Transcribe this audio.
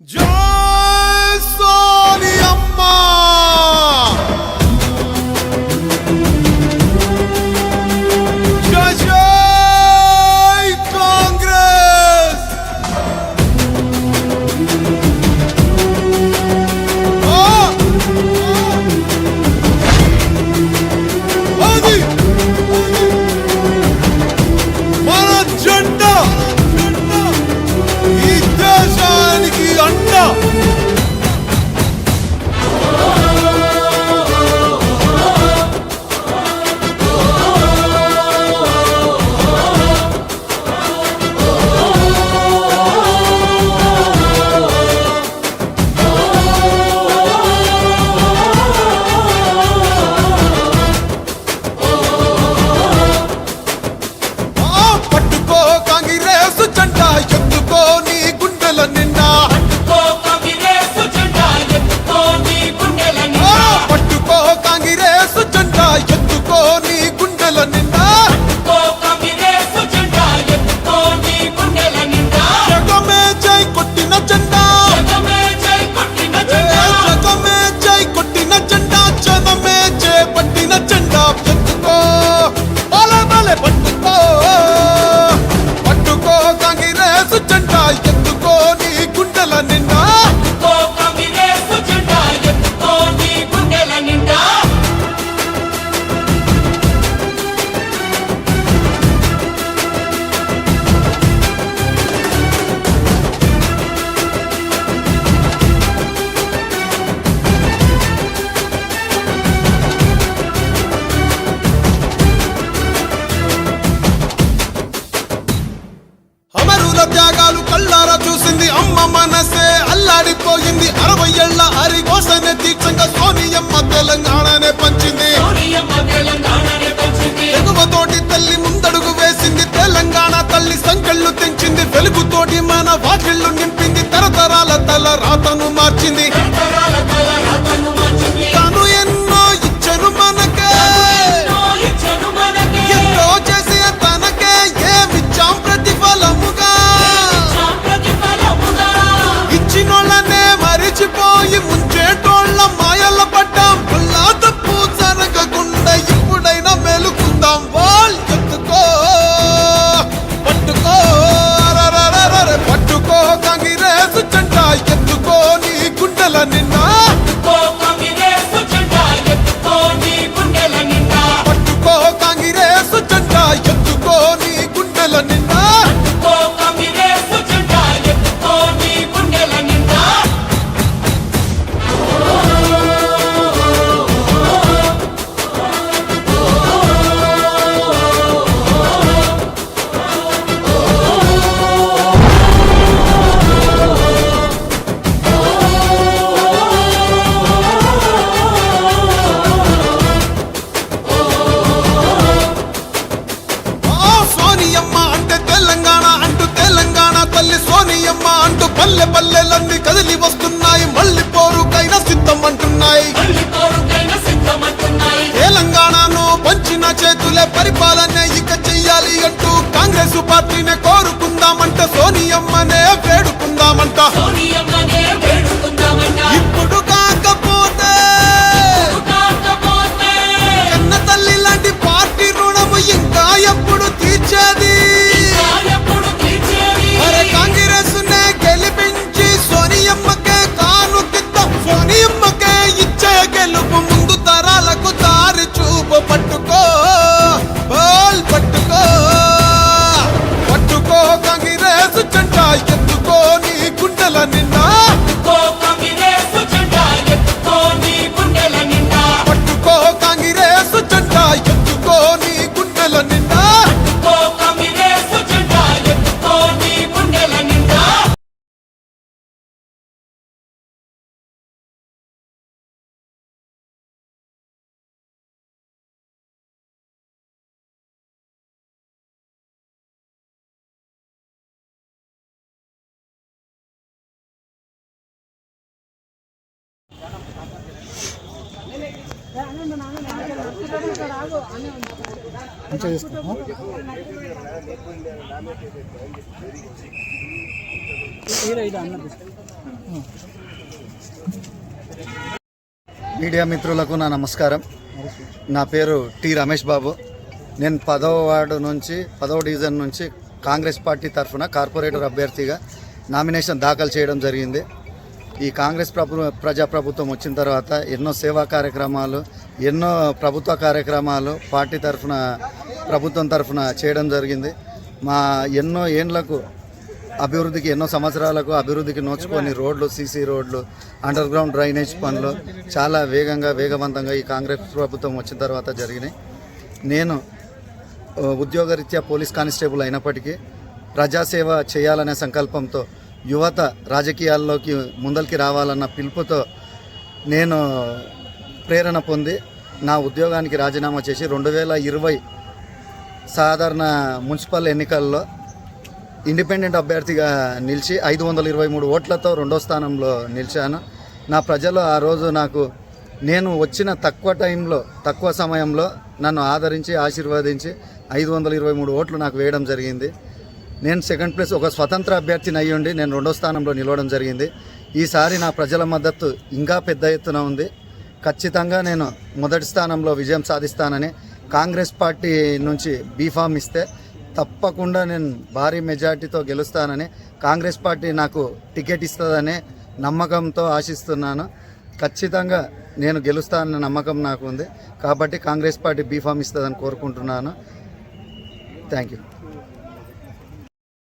జై సోనియమ్మ జై జై కాంగ్రెస్ అది మన జెండా ఈ దేశానికి అండ పట్టుకో కాంగ్రెస్ జెండా ఎత్తుకో నీ గుండెల నిండా పట్టుకో కాంగ్రెస్ జెండా ఎత్తుకో నీ గుండెల నిండా జగమే జై కొట్టిన జెండా జగమే జై కొట్టిన జెండా జనమే జై పట్టిన జెండా ఎత్తుకో బలే బలే పట్టుకో పట్టుకో కాంగ్రెస్ జెండా ఎత్తుకో నీ గుండెల నిండా అమరుల త్యాగాలు కళ్ళారా చూసింది అమ్మ మనసే అల్లాడిపోయింది 60 ఏళ్ల అరిగోసనే దీక్షంగా సోనియమ్మ తెలంగాణనే పంచింది ఎగువతోటి తల్లి ముందడుగు వేసింది తెలంగాణ తల్లి సంకెళ్ళు తెంచింది వెలుగుతోటి మన వాకిళ్ళు నింపింది తరతరాల తల రాతను మార్చింది తను ఎన్నో ఇచ్చను మనకే ఎంతో చేసి తనకే ఏమిచ్చాం ప్రతిఫలముగా ఇచ్చినోళ్ళనే మరిచిపోయి ముంచేటోళ్ళ మాయల పడ్డాం వల్లా తప్పు జరగకుండా ఇప్పుడైనా మేలుకుందాం వాల్ ఎత్తుకో పట్టుకో అరరరరరే పట్టుకో కాంగ్రెస్ జెండా ఎత్తుకో నీ గుండెల నిండా పట్టుకో కాంగ్రెస్ జెండా ఎత్తుకో నీ గుండెల నిండా సోనియమ్మ అంటే తెలంగాణ అంటూ తెలంగాణ తల్లి సోనియమ్మ అంటూ పల్లె పల్లెలన్నీ కదిలి వస్తున్నాయి మళ్ళీ పోరుకైనా సిద్ధం అంటున్నాయి తెలంగాణను పంచిన చేతులే పరిపాలన ఇక చెయ్యాలి అంటూ కాంగ్రెస్ పార్టీనే కోరుకుందామంట సోనియమ్మనే వేడుకుందామంట ఇప్పుడు కాకపోతే కన్న తల్లి లాంటి పార్టీ రుణము ఇంకా ఎప్పుడు తీర్చేది అరే కాంగ్రెస్ నే గెలిపించి సోనియమ్మకే కానుకిద్దాం సోనియమ్మకే ఇచ్చే గెలుపు ముందు తరాలకు దారి చూపు పట్టుకో బాల్ పట్టుకో పట్టుకో కాంగ్రెస్ జెండా ఎత్తుకో నీ గుండెల నిండా పట్టుకో కాంగ్రెస్ జెండా ఎత్తుకో నీ గుండెల నిండా మంచిగా తీసుకుంటాం. ఇది అన్నది మీడియా మిత్రులకు నా నమస్కారం. నా పేరు టి రమేష్ బాబు. నేను 10వ వార్డు నుంచి 10వ డివిజన్ నుంచి కాంగ్రెస్ పార్టీ తరఫున కార్పొరేటర్ అభ్యర్థిగా నామినేషన్ దాఖలు చేయడం జరిగింది. ఈ కాంగ్రెస్ ప్రజాప్రభుత్వం వచ్చిన తర్వాత ఎన్నో సేవా కార్యక్రమాలు, ఎన్నో ప్రభుత్వ కార్యక్రమాలు పార్టీ తరఫున, ప్రభుత్వం తరఫున చేయడం జరిగింది. మా ఎన్నో ఏండ్లకు అభివృద్ధికి, ఎన్నో సంవత్సరాలకు అభివృద్ధికి నోచుకొని రోడ్లు, సీసీ రోడ్లు, అండర్ గ్రౌండ్ డ్రైనేజ్ పనులు చాలా వేగవంతంగా ఈ కాంగ్రెస్ ప్రభుత్వం వచ్చిన తర్వాత జరిగినాయి. నేను ఉద్యోగరీత్యా పోలీస్ కానిస్టేబుల్ అయినప్పటికీ ప్రజాసేవ చేయాలనే సంకల్పంతో, యువత రాజకీయాల్లోకి ముందరికి రావాలన్న పిలుపుతో నేను ప్రేరణ పొంది నా ఉద్యోగానికి రాజీనామా చేసి 2020 సాధారణ మున్సిపల్ ఎన్నికల్లో ఇండిపెండెంట్ అభ్యర్థిగా నిలిచి 523 ఓట్లతో 2వ స్థానంలో నిలిచాను. నా ప్రజలు ఆ రోజు నాకు, నేను వచ్చిన తక్కువ టైంలో, తక్కువ సమయంలో నన్ను ఆదరించి ఆశీర్వదించి 523 ఓట్లు నాకు వేయడం జరిగింది. నేను సెకండ్ ప్లేస్, ఒక స్వతంత్ర అభ్యర్థిని అయ్యుండి నేను 2వ స్థానంలో నిలవడం జరిగింది. ఈసారి నా ప్రజల మద్దతు ఇంకా పెద్ద ఎత్తున ఉంది. ఖచ్చితంగా నేను మొదటి స్థానంలో విజయం సాధిస్తానని, కాంగ్రెస్ పార్టీ నుంచి బీఫామ్ ఇస్తే తప్పకుండా నేను భారీ మెజార్టీతో గెలుస్తానని, కాంగ్రెస్ పార్టీ నాకు టికెట్ ఇస్తుందనే నమ్మకంతో ఆశిస్తున్నాను. ఖచ్చితంగా నేను గెలుస్తానన్న నమ్మకం నాకు ఉంది. కాబట్టి కాంగ్రెస్ పార్టీ బీఫామ్ ఇస్తుందని కోరుకుంటున్నాను. Thank you.